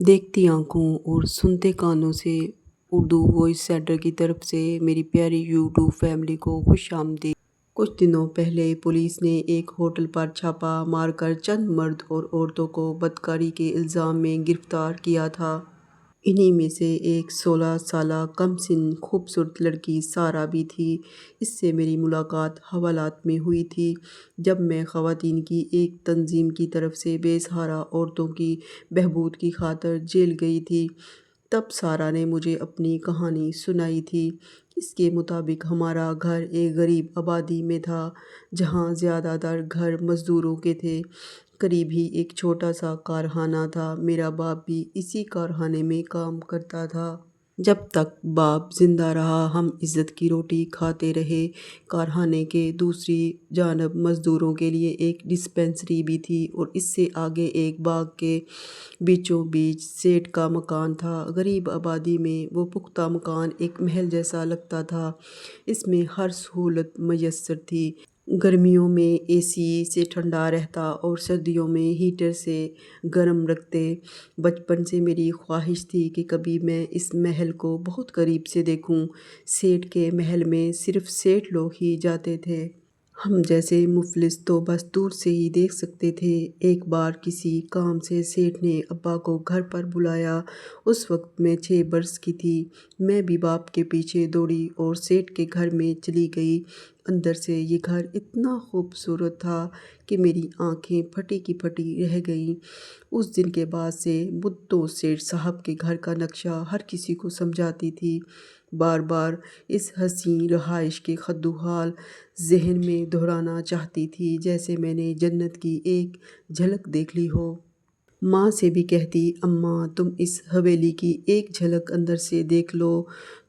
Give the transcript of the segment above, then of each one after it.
دیکھتی آنکھوں اور سنتے کانوں سے اردو وائس سینٹر کی طرف سے میری پیاری یوٹیوب فیملی کو خوش آمدید۔ کچھ دنوں پہلے پولیس نے ایک ہوٹل پر چھاپہ مار کر چند مرد اور عورتوں کو بدکاری کے الزام میں گرفتار کیا تھا۔ انہی میں سے ایک 16 سالہ کم سن خوبصورت لڑکی سارہ بھی تھی۔ اس سے میری ملاقات حوالات میں ہوئی تھی جب میں خواتین کی ایک تنظیم کی طرف سے بے سہارا عورتوں کی بہبود کی خاطر جیل گئی تھی۔ تب سارہ نے مجھے اپنی کہانی سنائی تھی۔ اس کے مطابق ہمارا گھر ایک غریب آبادی میں تھا جہاں زیادہ تر گھر مزدوروں کے تھے۔ قریب ہی ایک چھوٹا سا کارخانہ تھا۔ میرا باپ بھی اسی کارخانے میں کام کرتا تھا۔ جب تک باپ زندہ رہا ہم عزت کی روٹی کھاتے رہے۔ کارخانے کے دوسری جانب مزدوروں کے لیے ایک ڈسپنسری بھی تھی اور اس سے آگے ایک باغ کے بیچوں بیچ سیٹھ کا مکان تھا۔ غریب آبادی میں وہ پختہ مکان ایک محل جیسا لگتا تھا۔ اس میں ہر سہولت میسر تھی۔ گرمیوں میں اے سی سے ٹھنڈا رہتا اور سردیوں میں ہیٹر سے گرم رکھتے۔ بچپن سے میری خواہش تھی کہ کبھی میں اس محل کو بہت قریب سے دیکھوں۔ سیٹھ کے محل میں صرف سیٹھ لوگ ہی جاتے تھے۔ ہم جیسے مفلس تو بس دور سے ہی دیکھ سکتے تھے۔ ایک بار کسی کام سے سیٹھ نے ابا کو گھر پر بلایا۔ اس وقت میں 6 برس کی تھی۔ میں بھی باپ کے پیچھے دوڑی اور سیٹھ کے گھر میں چلی گئی۔ اندر سے یہ گھر اتنا خوبصورت تھا کہ میری آنکھیں پھٹی کی پھٹی رہ گئیں۔ اس دن کے بعد سے مدتوں سیٹھ صاحب کے گھر کا نقشہ ہر کسی کو سمجھاتی تھی۔ بار بار اس حسین رہائش کے خد و خال ذہن میں دہرانا چاہتی تھی جیسے میں نے جنت کی ایک جھلک دیکھ لی ہو۔ ماں سے بھی کہتی، اماں تم اس حویلی کی ایک جھلک اندر سے دیکھ لو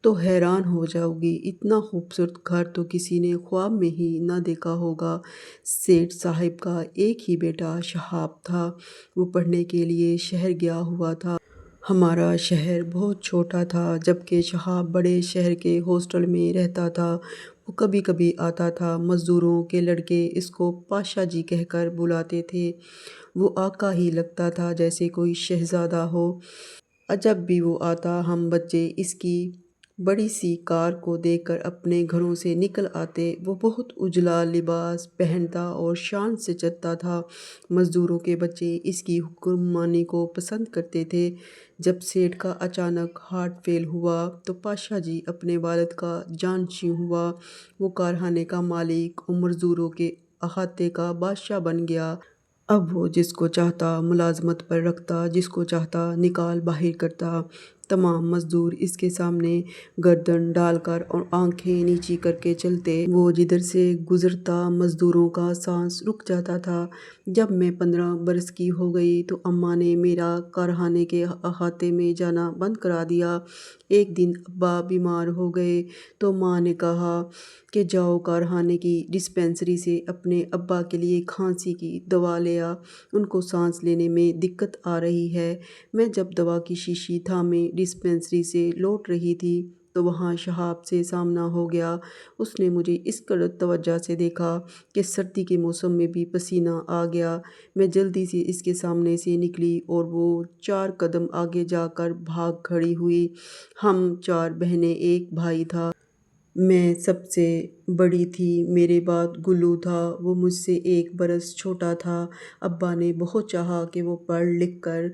تو حیران ہو جاؤ گی۔ اتنا خوبصورت گھر تو کسی نے خواب میں ہی نہ دیکھا ہوگا۔ سیٹھ صاحب کا ایک ہی بیٹا شہاب تھا۔ وہ پڑھنے کے لیے شہر گیا ہوا تھا۔ ہمارا شہر بہت چھوٹا تھا جبکہ شہاب بڑے شہر کے ہاسٹل میں رہتا تھا۔ وہ کبھی کبھی آتا تھا۔ مزدوروں کے لڑکے اس کو پاشا جی کہہ کر بلاتے تھے۔ وہ آقا ہی لگتا تھا جیسے کوئی شہزادہ ہو۔ جب بھی وہ آتا ہم بچے اس کی بڑی سی کار کو دیکھ کر اپنے گھروں سے نکل آتے۔ وہ بہت اجلا لباس پہنتا اور شان سے چلتا تھا۔ مزدوروں کے بچے اس کی حکمرانی کو پسند کرتے تھے۔ جب سیٹھ کا اچانک ہارٹ فیل ہوا تو پاشا جی اپنے والد کا جانشین ہوا۔ وہ کارخانے کا مالک اور مزدوروں کے احاطے کا بادشاہ بن گیا۔ اب وہ جس کو چاہتا ملازمت پر رکھتا، جس کو چاہتا نکال باہر کرتا۔ تمام مزدور اس کے سامنے گردن ڈال کر اور آنکھیں نیچی کر کے چلتے۔ وہ جدھر سے گزرتا مزدوروں کا سانس رک جاتا تھا۔ جب میں 15 برس کی ہو گئی تو اماں نے میرا کارخانے کے احاطے میں جانا بند کرا دیا۔ ایک دن ابا بیمار ہو گئے تو ماں نے کہا کہ جاؤ کارخانے کی ڈسپنسری سے اپنے ابا کے لیے کھانسی کی دوا لے آ، ان کو سانس لینے میں دقت آ رہی ہے۔ میں جب دوا کی شیشی تھامے ڈسپنسری سے لوٹ رہی تھی تو وہاں شہاب سے سامنا ہو گیا۔ اس نے مجھے اس قدر توجہ سے دیکھا کہ سردی کے موسم میں بھی پسینہ آ گیا۔ میں جلدی سے اس کے سامنے سے نکلی اور وہ 4 قدم آگے جا کر بھاگ کھڑی ہوئی۔ ہم 4 بہنیں ایک بھائی تھا۔ میں سب سے بڑی تھی۔ میرے بعد گلو تھا۔ وہ مجھ سے 1 برس چھوٹا تھا۔ ابا نے بہت چاہا کہ وہ پڑھ لکھ کر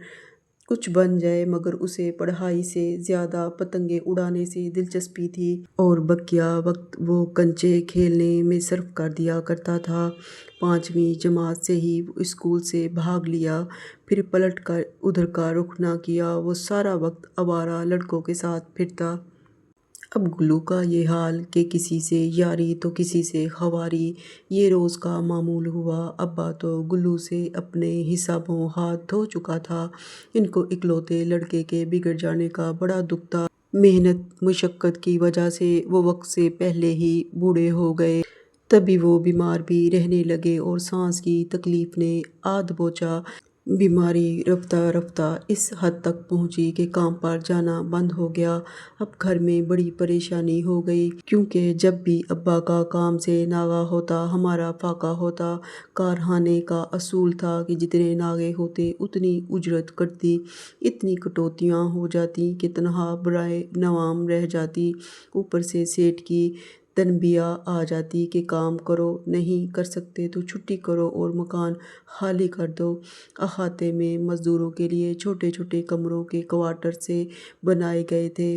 کچھ بن جائے مگر اسے پڑھائی سے زیادہ پتنگیں اڑانے سے دلچسپی تھی اور بقیہ وقت وہ کنچے کھیلنے میں صرف کر دیا کرتا تھا۔ 5ویں جماعت سے ہی وہ اسکول سے بھاگ لیا۔ پھر پلٹ کر ادھر کا رخ نہ کیا۔ وہ سارا وقت آوارہ لڑکوں کے ساتھ پھرتا۔ اب گلو کا یہ حال کہ کسی سے یاری تو کسی سے خواری، یہ روز کا معمول ہوا۔ ابا تو گلو سے اپنے حسابوں ہاتھ دھو چکا تھا۔ ان کو اکلوتے لڑکے کے بگڑ جانے کا بڑا دکھ تھا۔ محنت مشقت کی وجہ سے وہ وقت سے پہلے ہی بوڑھے ہو گئے۔ تبھی وہ بیمار بھی رہنے لگے اور سانس کی تکلیف نے آ دبوچا۔ بیماری رفتہ رفتہ اس حد تک پہنچی کہ کام پر جانا بند ہو گیا۔ اب گھر میں بڑی پریشانی ہو گئی، کیونکہ جب بھی ابا کا کام سے ناغہ ہوتا ہمارا فاقہ ہوتا۔ کارخانے کا اصول تھا کہ جتنے ناغے ہوتے اتنی اجرت کٹتی۔ اتنی کٹوتیاں ہو جاتی کہ تنہا برائے نوام رہ جاتی۔ اوپر سے سیٹھ کی تنبیہ آ جاتی کہ کام کرو، نہیں کر سکتے تو چھٹی کرو اور مکان خالی کر دو۔ احاطے میں مزدوروں کے لیے چھوٹے چھوٹے کمروں کے کوارٹر سے بنائے گئے تھے،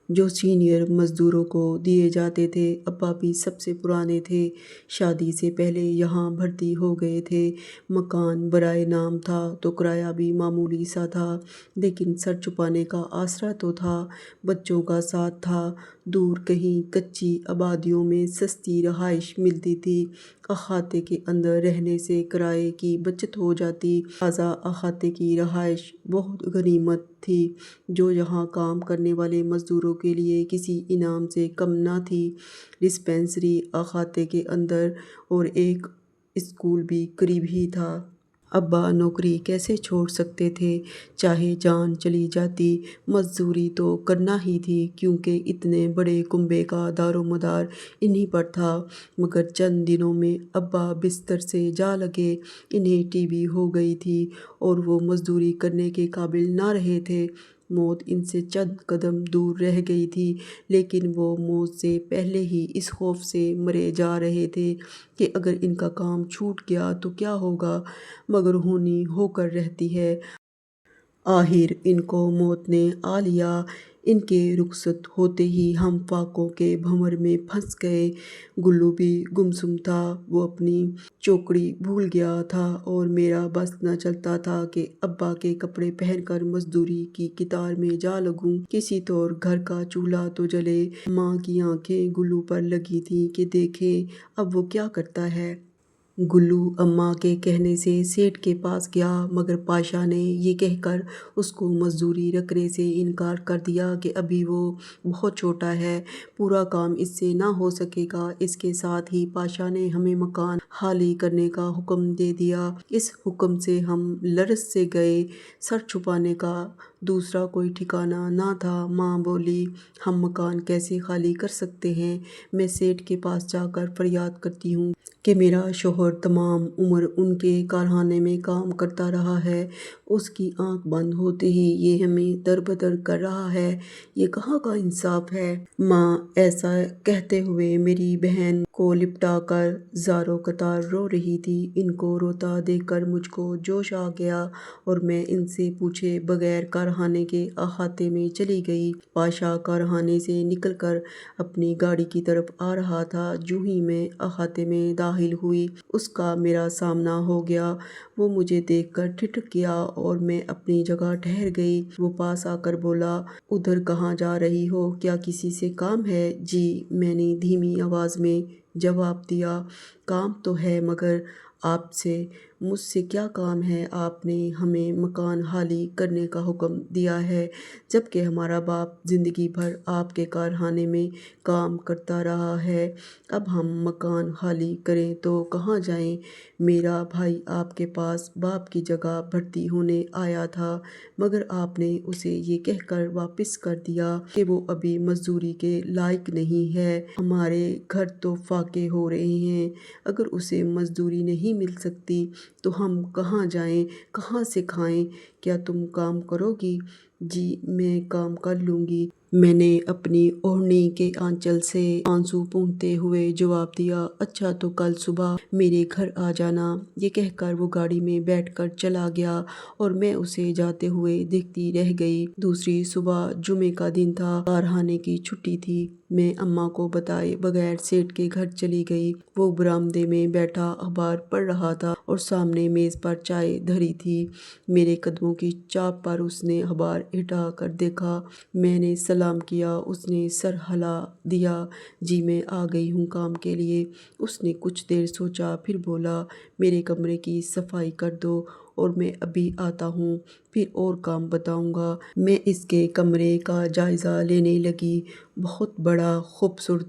جو سینئر مزدوروں کو دیے جاتے تھے۔ ابا بھی سب سے پرانے تھے، شادی سے پہلے یہاں بھرتی ہو گئے تھے۔ مکان برائے نام تھا تو کرایہ بھی معمولی سا تھا، لیکن سر چھپانے کا آسرا تو تھا، بچوں کا ساتھ تھا۔ دور کہیں کچی آبادیوں میں سستی رہائش ملتی تھی، احاطے کے اندر رہنے سے کرائے کی بچت ہو جاتی۔ لہٰذا احاطے کی رہائش بہت غنیمت تھی، جو یہاں کام کرنے والے مزدوروں کے لیے کسی انعام سے کم نہ تھی۔ ڈسپنسری احاطے کے اندر اور ایک اسکول بھی قریب ہی تھا۔ ابا نوکری کیسے چھوڑ سکتے تھے؟ چاہے جان چلی جاتی، مزدوری تو کرنا ہی تھی، کیونکہ اتنے بڑے کنبے کا دار و مدار انہی پر تھا۔ مگر چند دنوں میں ابا بستر سے جا لگے۔ انہیں ٹی بی ہو گئی تھی اور وہ مزدوری کرنے کے قابل نہ رہے تھے۔ موت ان سے چند قدم دور رہ گئی تھی، لیکن وہ موت سے پہلے ہی اس خوف سے مرے جا رہے تھے کہ اگر ان کا کام چھوٹ گیا تو کیا ہوگا۔ مگر ہونی ہو کر رہتی ہے۔ آخر ان کو موت نے آ لیا۔ ان کے رخصت ہوتے ہی ہم فاقوں کے بھنور میں پھنس گئے۔ گلو بھی گمسم تھا، وہ اپنی چوکڑی بھول گیا تھا اور میرا بس نہ چلتا تھا کہ ابا کے کپڑے پہن کر مزدوری کی قطار میں جا لگوں۔ کسی طور گھر کا چولہا تو جلے۔ ماں کی آنکھیں گلو پر لگی تھیں کہ دیکھیں اب وہ کیا کرتا ہے۔ گلو اماں کے کہنے سے سیٹھ کے پاس گیا، مگر پاشا نے یہ کہہ کر اس کو مزدوری رکھنے سے انکار کر دیا کہ ابھی وہ بہت چھوٹا ہے، پورا کام اس سے نہ ہو سکے گا۔ اس کے ساتھ ہی پاشا نے ہمیں مکان خالی کرنے کا حکم دے دیا۔ اس حکم سے ہم لرز سے گئے۔ سر چھپانے کا دوسرا کوئی ٹھکانہ نہ تھا۔ ماں بولی، ہم مکان کیسے خالی کر سکتے ہیں؟ میں سیٹھ کے پاس جا کر فریاد کرتی ہوں کہ میرا شوہر تمام عمر ان کے کارخانے میں کام کرتا رہا ہے، اس کی آنکھ بند ہوتے ہی یہ ہمیں در بدر کر رہا ہے، یہ کہاں کا انصاف ہے؟ ماں ایسا کہتے ہوئے میری بہن کو لپٹا کر زاروں قطار رو رہی تھی۔ ان کو روتا دیکھ کر مجھ کو جوش آ گیا اور میں ان سے پوچھے بغیر کارخانے کے احاطے میں چلی گئی۔ پاشا کارخانے سے نکل کر اپنی گاڑی کی طرف آ رہا تھا۔ جوں ہی میں احاطے میں داخل ہوئی، اس کا میرا سامنا ہو گیا۔ وہ مجھے دیکھ کر ٹھٹک گیا اور میں اپنی جگہ ٹھہر گئی۔ وہ پاس آ کر بولا، ادھر کہاں جا رہی ہو؟ کیا کسی سے کام ہے؟ جی، میں نے دھیمی آواز میں جواب دیا۔ کام تو ہے، مگر آپ سے؟ مجھ سے کیا کام ہے؟ آپ نے ہمیں مکان خالی کرنے کا حکم دیا ہے، جبکہ ہمارا باپ زندگی بھر آپ کے کارخانے میں کام کرتا رہا ہے۔ اب ہم مکان خالی کریں تو کہاں جائیں؟ میرا بھائی آپ کے پاس باپ کی جگہ بھرتی ہونے آیا تھا، مگر آپ نے اسے یہ کہہ کر واپس کر دیا کہ وہ ابھی مزدوری کے لائق نہیں ہے۔ ہمارے گھر تو فاقے ہو رہے ہیں، اگر اسے مزدوری نہیں مل سکتی تو ہم کہاں جائیں، کہاں سے کھائیں؟ کیا تم کام کرو گی؟ جی، میں کام کر لوں گی، میں نے اپنی اوڑھنی کے آنچل سے آنسو پونچھتے ہوئے جواب دیا۔ اچھا تو کل صبح میرے گھر آ جانا۔ یہ کہہ کر وہ گاڑی میں بیٹھ کر چلا گیا اور میں اسے جاتے ہوئے دیکھتی رہ گئی۔ دوسری صبح جمعے کا دن تھا، کارخانے کی چھٹی تھی۔ میں اماں کو بتائے بغیر سیٹھ کے گھر چلی گئی۔ وہ برآمدے میں بیٹھا اخبار پڑھ رہا تھا اور سامنے میز پر چائے دھری تھی۔ میرے قدموں کی چاپ پر اس نے اخبار ہٹا کر دیکھا۔ میں نے سلام کیا، اس نے سر ہلا دیا۔ جی، میں آ گئی ہوں کام کے لیے۔ اس نے کچھ دیر سوچا، پھر بولا، میرے کمرے کی صفائی کر دو اور میں ابھی آتا ہوں، پھر اور کام بتاؤں گا۔ میں اس کے کمرے کا جائزہ لینے لگی۔ بہت بڑا، خوبصورت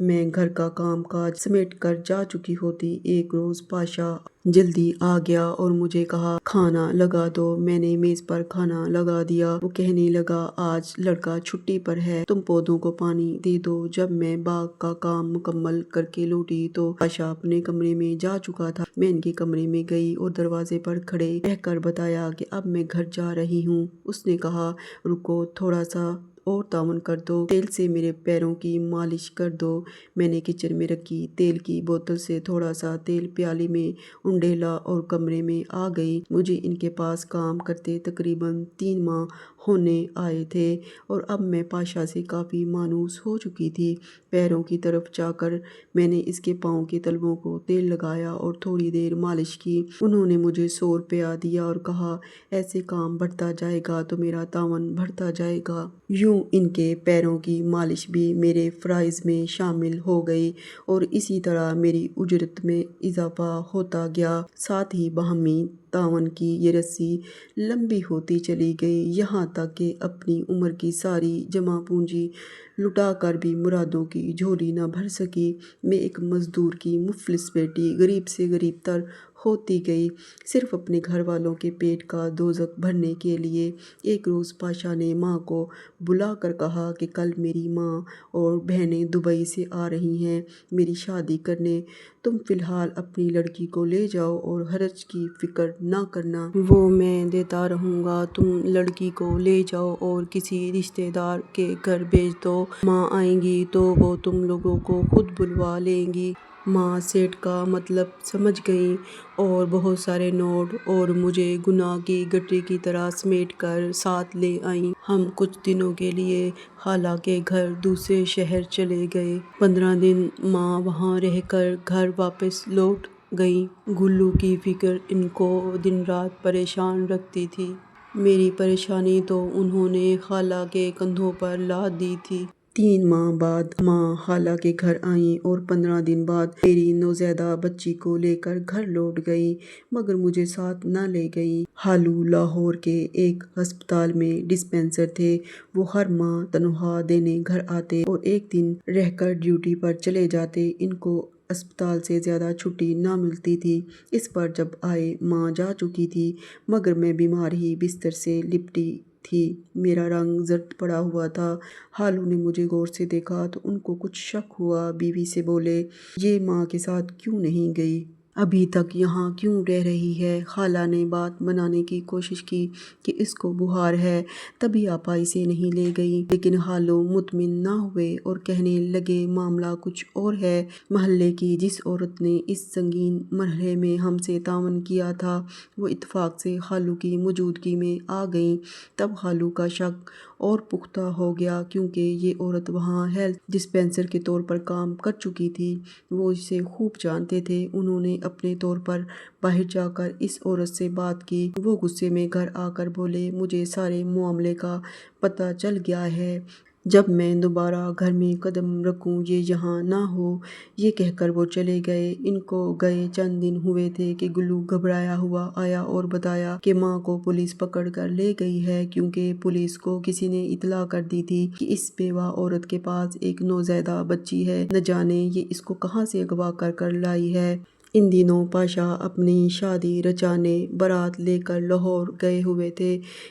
میں گھر کا کام کاج سمیٹ کر جا چکی ہوتی، ایک روز پاشا جلدی آ گیا اور مجھے کہا کھانا لگا دو۔ میں نے میز پر کھانا لگا دیا۔ وہ کہنے لگا آج لڑکا چھٹی پر ہے، تم پودوں کو پانی دے دو۔ جب میں باغ کا کام مکمل کر کے لوٹی تو پاشا اپنے کمرے میں جا چکا تھا۔ میں ان کے کمرے میں گئی اور دروازے پر کھڑے رہ کر بتایا کہ اب میں گھر جا رہی ہوں۔ اس نے کہا رکو، تھوڑا سا اور تعاون کر دو، تیل سے میرے پیروں کی مالش کر دو۔ میں نے کچن میں رکھی تیل کی بوتل سے تھوڑا سا تیل پیالی میں انڈیلا اور کمرے میں آ گئی۔ مجھے ان کے پاس کام کرتے تقریباً 3 ماہ ہونے آئے تھے اور اب میں پاشا سے کافی مانوس ہو چکی تھی۔ پیروں کی طرف جا کر میں نے اس کے پاؤں کے تلووں کو تیل لگایا اور تھوڑی دیر مالش کی۔ انہوں نے مجھے 100 روپیہ دیا اور کہا ایسے کام بڑھتا جائے گا تو میرا تعاون بڑھتا جائے گا۔ یوں ان کے پیروں کی مالش بھی میرے فرائض میں شامل ہو گئی اور اسی طرح میری اجرت میں اضافہ ہوتا گیا۔ ساتھ ہی باہمی تعاون کی یہ رسی لمبی ہوتی چلی گئی، یہاں تک کہ اپنی عمر کی ساری جمع پونجی لٹا کر بھی مرادوں کی جھولی نہ بھر سکی۔ میں ایک مزدور کی مفلس بیٹی غریب سے غریب تر ہوتی گئی، صرف اپنے گھر والوں کے پیٹ کا دوزخ بھرنے کے لیے۔ ایک روز پاشا نے ماں کو بلا کر کہا کہ کل میری ماں اور بہنیں دبئی سے آ رہی ہیں میری شادی کرنے، تم فی الحال اپنی لڑکی کو لے جاؤ اور حرج کی فکر نہ کرنا، وہ میں دیتا رہوں گا۔ تم لڑکی کو لے جاؤ اور کسی رشتے دار کے گھر بھیج دو، ماں آئیں گی تو وہ تم لوگوں کو خود بلوا لیں گی۔ ماں سیٹ کا مطلب سمجھ گئیں اور بہت سارے نوٹ اور مجھے گناہ کی گٹھری کی طرح سمیٹ کر ساتھ لے آئیں۔ ہم کچھ دنوں کے لیے خالہ کے گھر دوسرے شہر چلے گئے۔ 15 دن ماں وہاں رہ کر گھر واپس لوٹ گئیں۔ گلو کی فکر ان کو دن رات پریشان رکھتی تھی۔ میری پریشانی تو انہوں نے خالہ کے کندھوں پر لاد دی تھی۔ 3 ماہ بعد ماں خالہ کے گھر آئیں اور 15 دن بعد میری نوزائیدہ بچی کو لے کر گھر لوٹ گئیں، مگر مجھے ساتھ نہ لے گئیں۔ خالو لاہور کے ایک ہسپتال میں ڈسپنسر تھے۔ وہ ہر ماہ تنخواہ دینے گھر آتے اور ایک دن رہ کر ڈیوٹی پر چلے جاتے۔ ان کو اسپتال سے زیادہ چھٹی نہ ملتی تھی۔ اس بار جب آئے ماں جا چکی تھی، مگر میں بیمار ہی بستر سے لپٹی تھی، میرا رنگ زرد پڑا ہوا تھا۔ خالو نے مجھے غور سے دیکھا تو ان کو کچھ شک ہوا، بیوی سے بولے یہ ماں کے ساتھ کیوں نہیں گئی؟ ابھی تک یہاں کیوں رہ رہی ہے؟ خالہ نے بات بنانے کی کوشش کی کہ اس کو بخار ہے، تبھی آپ اسے نہیں لے گئی، لیکن خالو مطمئن نہ ہوئے اور کہنے لگے معاملہ کچھ اور ہے۔ محلے کی جس عورت نے اس سنگین مرحلے میں ہم سے تعاون کیا تھا، وہ اتفاق سے خالو کی موجودگی میں آ گئیں۔ تب خالو کا شک اور پختہ ہو گیا، کیونکہ یہ عورت وہاں ہیلتھ ڈسپنسر کے طور پر کام کر چکی تھی۔ وہ اسے خوب جانتے تھے۔ انہوں نے اپنے طور پر باہر جا کر اس عورت سے بات کی۔ وہ غصے میں گھر آ کر بولے مجھے سارے معاملے کا پتہ چل گیا ہے، جب میں دوبارہ گھر میں قدم رکھوں یہ یہاں نہ ہو۔ یہ کہہ کر وہ چلے گئے۔ ان کو گئے چند دن ہوئے تھے کہ گلو گھبرایا ہوا آیا اور بتایا کہ ماں کو پولیس پکڑ کر لے گئی ہے، کیونکہ پولیس کو کسی نے اطلاع کر دی تھی کہ اس بیوہ عورت کے پاس ایک نوزائیدہ بچی ہے، نہ جانے یہ اس کو کہاں سے اغوا کر کر لائی ہے۔ ان دنوں پاشا اپنی شادی رچانے بارات لے کر لاہور گئے ہوئے تھے۔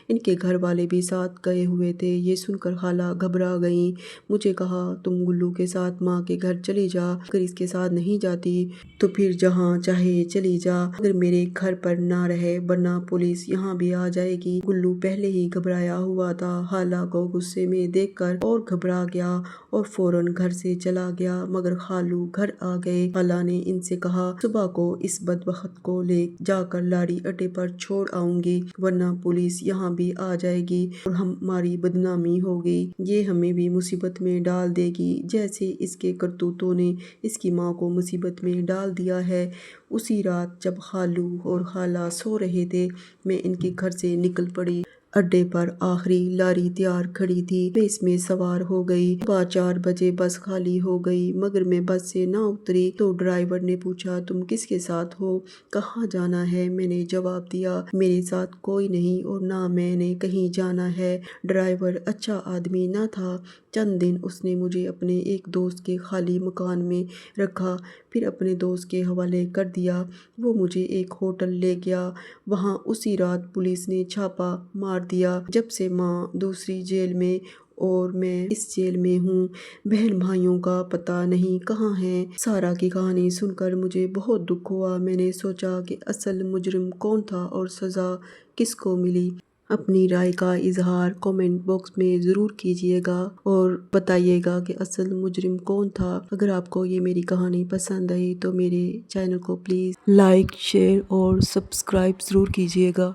ان کے گھر والے بھی ساتھ گئے ہوئے تھے۔ یہ سن کر خالہ گھبرا گئیں۔ مجھے کہا تم گلو کے ساتھ ماں کے گھر چلی جا، اگر اس کے ساتھ نہیں جاتی تو پھر جہاں چاہے چلی جا، مگر میرے گھر پر نہ رہے ورنہ پولیس یہاں بھی آ جائے گی۔ گلو پہلے ہی گھبرایا ہوا تھا، خالہ کو غصے میں دیکھ کر اور گھبرا گیا اور فوراً گھر سے چلا گیا، مگر خالو گھر آ گئے۔ خالہ نے ان سے کہا صبح کو اس بدبخت کو لے جا کر لاڑی اڈے پر چھوڑ آؤں گی، ورنہ پولیس یہاں بھی آ جائے گی اور ہماری بدنامی ہوگی، یہ ہمیں بھی مصیبت میں ڈال دے گی، جیسے اس کے کرتوتوں نے اس کی ماں کو مصیبت میں ڈال دیا ہے۔ اسی رات جب خالو اور خالہ سو رہے تھے، میں ان کے گھر سے نکل پڑی۔ اڈے پر آخری لاری تیار کھڑی تھی، میں اس میں سوار ہو گئی۔ صبح 4 بجے بس خالی ہو گئی، مگر میں بس سے نہ اتری تو ڈرائیور نے پوچھا تم کس کے ساتھ ہو، کہاں جانا ہے؟ میں نے جواب دیا میرے ساتھ کوئی نہیں اور نہ میں نے کہیں جانا ہے۔ ڈرائیور اچھا آدمی نہ تھا۔ چند دن اس نے مجھے اپنے ایک دوست کے خالی مکان میں رکھا، پھر اپنے دوست کے حوالے کر دیا۔ وہ مجھے ایک ہوٹل لے گیا، وہاں اسی رات پولیس نے چھاپا مار دیا۔ جب سے ماں دوسری جیل میں اور میں اس جیل میں ہوں، بہن بھائیوں کا پتہ نہیں کہاں ہیں۔ سارا کی کہانی سن کر مجھے بہت دکھ ہوا۔ میں نے سوچا کہ اصل مجرم کون تھا اور سزا کس کو ملی۔ اپنی رائے کا اظہار کامنٹ باکس میں ضرور کیجیے گا اور بتائیے گا کہ اصل مجرم کون تھا۔ اگر آپ کو یہ میری کہانی پسند آئی تو میرے چینل کو پلیز لائک، شیئر اور سبسکرائب ضرور کیجیے گا۔